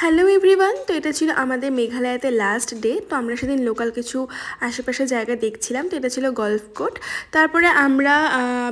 Hello everyone. তো এটা ছিল আমাদের মেঘালয়তে লাস্ট ডে। তো আমরা সেদিন লোকাল কিছু আশেপাশে জায়গা দেখছিলাম। তো এটা ছিল গল্ফ কোর্ট। তারপরে আমরা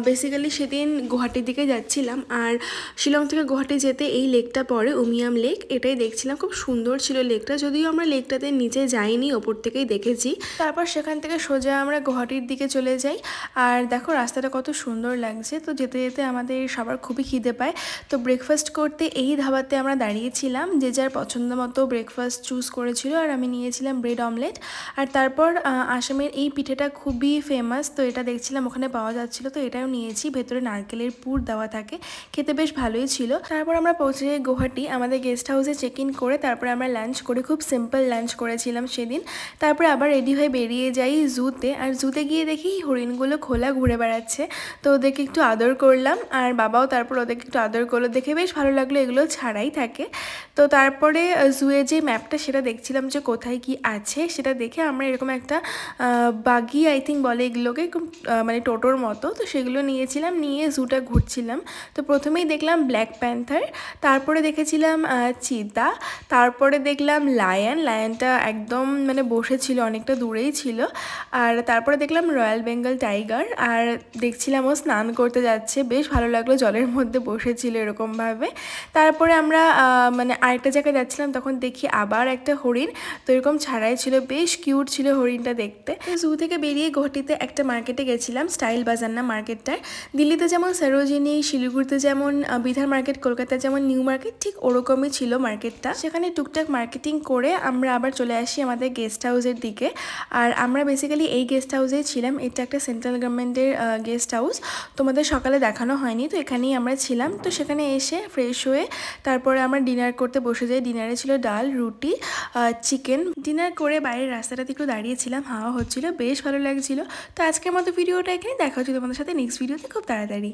বেসিক্যালি সেদিন গুয়াহাটির দিকে যাচ্ছিলাম। আর শিলং থেকে গুয়াহাটি যেতে এই লেকটা পড়ে, উমিয়াম লেক। এটাই দেখছিলাম, খুব সুন্দর ছিল লেকটা। যদিও আমরা লেকটাতে নিচে যাইনি, ওপর থেকেই দেখেছি। তারপর সেখান থেকে সোজা আমরা গুয়াহাটির দিকে চলে যাই। আর দেখো রাস্তাটা কত সুন্দর লাগছে। তো যেতে যেতে আমাদের সবার খুবই খিদে পায়। তো ব্রেকফাস্ট করতে এই ধাবাতে আমরা দাঁড়িয়েছিলাম। যে যার পছন্দ মতো ব্রেকফাস্ট চুজ করেছিল। আর আমি নিয়েছিলাম ব্রেড অমলেট। আর তারপর আসামের এই পিঠেটা খুবই ফেমাস, তো এটা দেখছিলাম ওখানে পাওয়া যাচ্ছিলো, তো এটাও নিয়েছি। ভেতরে নারকেলের পুর দেওয়া থাকে, খেতে বেশ ভালোই ছিল। তারপর আমরা পৌঁছে যাই গুয়াহাটি। আমাদের গেস্ট হাউসে চেক ইন করে তারপরে আমরা লাঞ্চ করি, খুব সিম্পল লাঞ্চ করেছিলাম সেদিন। তারপরে আবার রেডি হয়ে বেরিয়ে যাই জুতে। আর জুতে গিয়ে দেখি হরিণগুলো খোলা ঘুরে বেড়াচ্ছে, তো ওদেরকে একটু আদর করলাম। আর বাবাও তারপর ওদেরকে একটু আদর করলো, দেখে বেশ ভালো লাগলো, এগুলো ছাড়াই থাকে। তো তারপরে জুয়ে যে ম্যাপটা সেটা দেখছিলাম যে কোথায় কি আছে, সেটা দেখে আমরা এরকম একটা বাগি আই থিঙ্ক বলে এগুলোকে, মানে টোটোর মতো, তো সেগুলো নিয়েছিলাম, নিয়ে জুটা ঘুরছিলাম। তো প্রথমেই দেখলাম ব্ল্যাক প্যান্থার, তারপরে দেখেছিলাম চিতা, তারপরে দেখলাম লায়নটা একদম মানে বসেছিল, অনেকটা দূরেই ছিল। আর তারপরে দেখলাম রয়্যাল বেঙ্গল টাইগার। আর দেখছিলাম ও স্নান করতে যাচ্ছে, বেশ ভালো লাগলো, জলের মধ্যে বসেছিল এরকমভাবে। তারপরে আমরা মানে আরেকটা জায়গায় যাচ্ছিলাম, তখন দেখি আবার একটা হরিণ, তো এরকম ছাড়াই ছিল, বেশ কিউট ছিল হরিণটা দেখতে। তো জু থেকে বেরিয়ে গুয়াহাটিতে একটা মার্কেটে গেছিলাম, স্টাইল বাজার না মার্কেটটার। দিল্লিতে যেমন সরোজিনী, শিলিগুড়িতে যেমন বিধার মার্কেট, কলকাতায় যেমন নিউ মার্কেট, ঠিক ওরকমই ছিল মার্কেটটা। সেখানে টুকটাক মার্কেটিং করে আমরা আবার চলে আসি আমাদের গেস্ট হাউসের দিকে। আর আমরা বেসিক্যালি এই গেস্ট হাউসেই ছিলাম, এটা একটা সেন্ট্রাল গভর্নমেন্টের গেস্ট হাউস। তোমাদের সকালে দেখানো হয়নি, তো এখানেই আমরা ছিলাম। তো সেখানে এসে ফ্রেশ হয়ে তারপরে আমরা ডিনার করতে বসে যাই। ডিনারে ছিল ডাল, রুটি, চিকেন। ডিনার করে বাইরের রাস্তাটাতে একটু দাঁড়িয়েছিলাম, হাওয়া হচ্ছিল, বেশ ভালো লাগছিল। তো আজকের মতো ভিডিওটা এখানে, দেখা হচ্ছে তোমাদের সাথে নেক্সট ভিডিওতে খুব তাড়াতাড়ি।